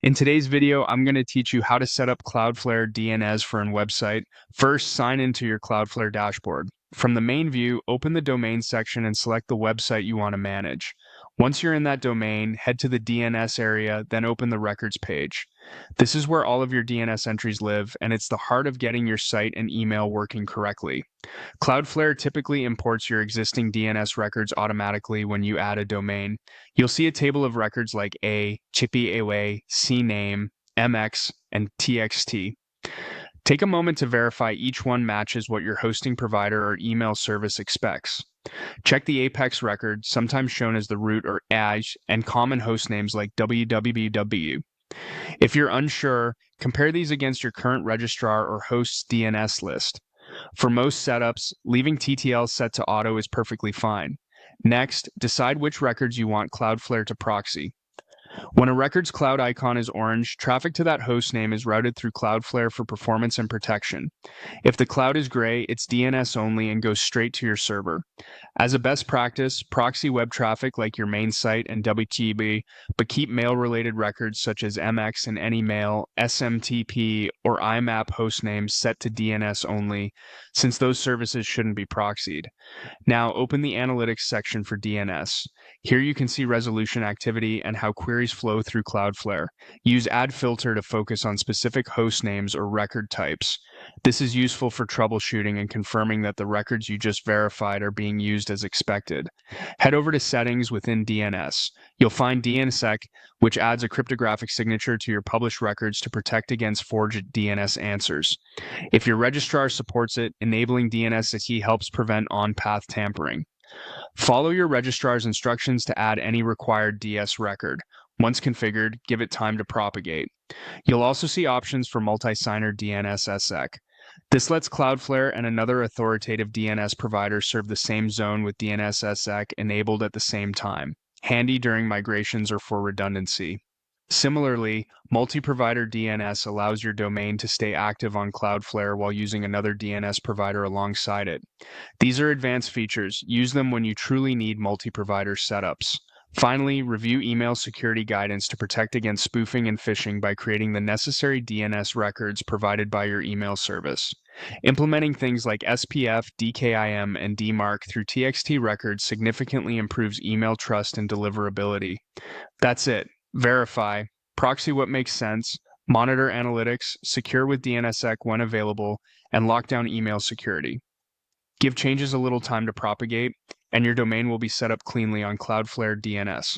In today's video, I'm going to teach you how to set up Cloudflare DNS for a website. First, sign into your Cloudflare dashboard. From the main view, open the domain section and select the website you want to manage. Once you're in that domain, head to the DNS area, then open the records page. This is where all of your DNS entries live, and it's the heart of getting your site and email working correctly. Cloudflare typically imports your existing DNS records automatically when you add a domain. You'll see a table of records like A, Chippy Away, CNAME, MX, and TXT. Take a moment to verify each one matches what your hosting provider or email service expects. Check the Apex record, sometimes shown as the root or AJ, and common host names like www. If you're unsure, compare these against your current registrar or host's DNS list. For most setups, leaving TTL set to auto is perfectly fine. Next, decide which records you want Cloudflare to proxy. When a record's cloud icon is orange, traffic to that host name is routed through Cloudflare for performance and protection. If the cloud is gray, it's DNS only and goes straight to your server. As a best practice, proxy web traffic like your main site and WTB, but keep mail-related records such as MX and any mail, SMTP, or IMAP host names set to DNS only, since those services shouldn't be proxied. Now open the analytics section for DNS. Here you can see resolution activity and how queries flow through Cloudflare. Use Add Filter to focus on specific host names or record types. This is useful for troubleshooting and confirming that the records you just verified are being used as expected. Head over to Settings within DNS. You'll find DNSSEC, which adds a cryptographic signature to your published records to protect against forged DNS answers. If your registrar supports it, enabling DNSSEC helps prevent on-path tampering. Follow your registrar's instructions to add any required DS record. Once configured, give it time to propagate. You'll also see options for multi-signer DNSSEC. This lets Cloudflare and another authoritative DNS provider serve the same zone with DNSSEC enabled at the same time, handy during migrations or for redundancy. Similarly, multi-provider DNS allows your domain to stay active on Cloudflare while using another DNS provider alongside it. These are advanced features. Use them when you truly need multi-provider setups. Finally, review email security guidance to protect against spoofing and phishing by creating the necessary DNS records provided by your email service. Implementing things like SPF, DKIM, and DMARC through TXT records significantly improves email trust and deliverability. That's it. Verify, proxy what makes sense, monitor analytics, secure with DNSSEC when available, and lock down email security. Give changes a little time to propagate, and your domain will be set up cleanly on Cloudflare DNS.